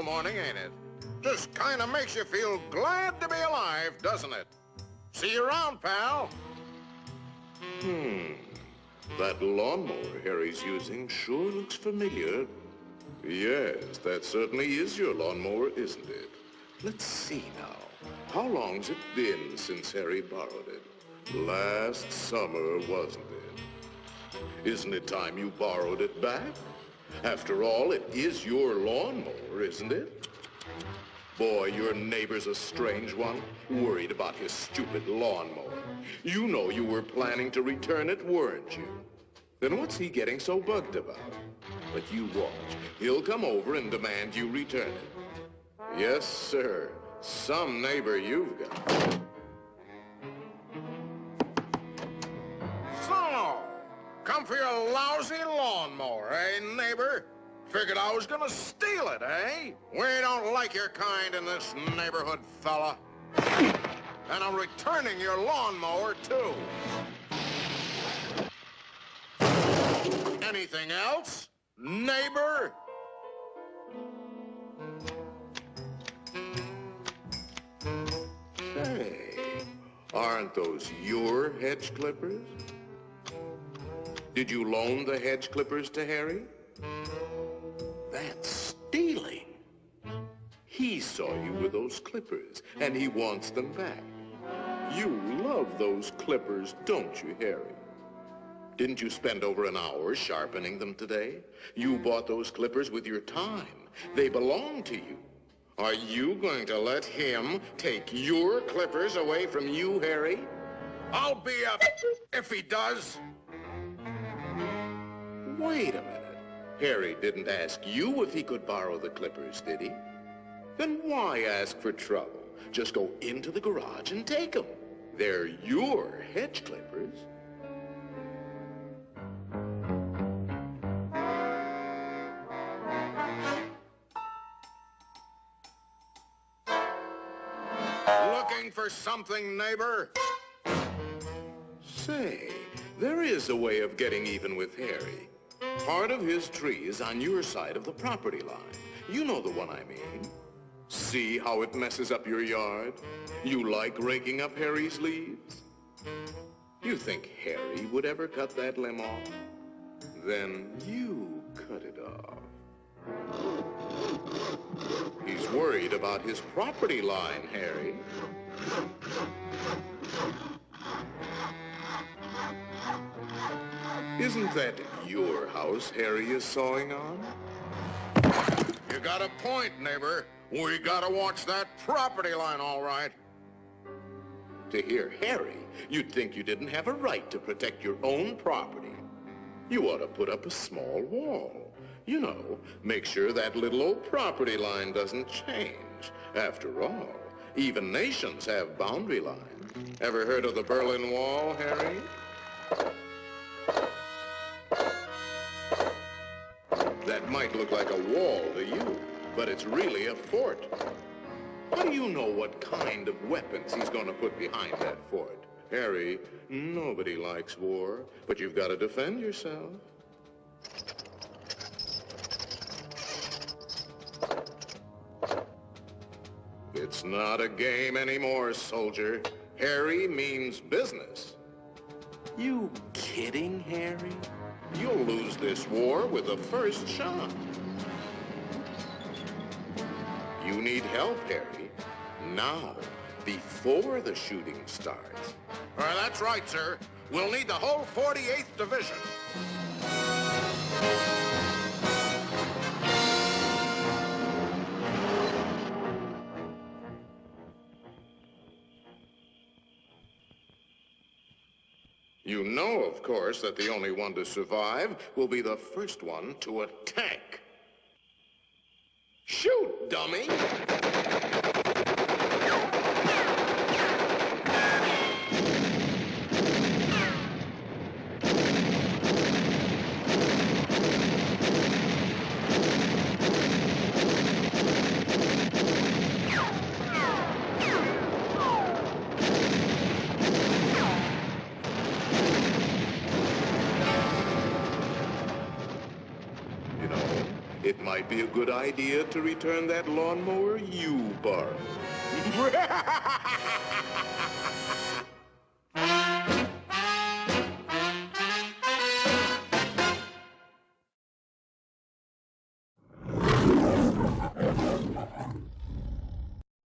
morning, ain't it? Just kind of makes you feel glad to be alive, doesn't it? See you around, pal. That lawnmower Harry's using sure looks familiar. Yes, that certainly is your lawnmower, isn't it? Let's see now. How long's it been since Harry borrowed it? Last summer, wasn't it? Isn't it time you borrowed it back? After all, it is your lawnmower, isn't it? Boy, your neighbor's a strange one, worried about his stupid lawnmower. You know you were planning to return it, weren't you? Then what's he getting so bugged about? But you watch. He'll come over and demand you return it. Yes, sir. Some neighbor you've got. So, come for your lousy lawnmower, eh, neighbor? Figured I was gonna steal it, eh? We don't like your kind in this neighborhood, fella. And I'm returning your lawnmower, too. Anything else, neighbor? Say, aren't those your hedge clippers? Did you loan the hedge clippers to Harry? That's stealing. He saw you with those clippers, and he wants them back. You love those clippers, don't you, Harry? Didn't you spend over an hour sharpening them today? You bought those clippers with your time. They belong to you. Are you going to let him take your clippers away from you, Harry? I'll be up if he does. Wait a minute. Harry didn't ask you if he could borrow the clippers, did he? Then why ask for trouble? Just go into the garage and take them. They're your hedge clippers. Looking for something, neighbor? Say, there is a way of getting even with Harry. Part of his tree is on your side of the property line. You know the one I mean. See how it messes up your yard? You like raking up Harry's leaves? You think Harry would ever cut that limb off? Then you cut it off. He's worried about his property line, Harry. Isn't that your house Harry is sawing on? You got a point, neighbor. We gotta watch that property line, all right. To hear Harry, you'd think you didn't have a right to protect your own property. You ought to put up a small wall. You know, make sure that little old property line doesn't change. After all, even nations have boundary lines. Ever heard of the Berlin Wall, Harry? That might look like a wall to you, but it's really a fort. How do you know what kind of weapons he's going to put behind that fort? Harry, nobody likes war, but you've got to defend yourself. It's not a game anymore, soldier. Harry means business. You kidding, Harry? You'll lose this war with the first shot. You need help, Harry. Now, before the shooting starts. That's right, sir. We'll need the whole 48th Division. You know, of course, that the only one to survive will be the first one to attack. Shoot, dummy! it might be a good idea to return that lawnmower you borrowed.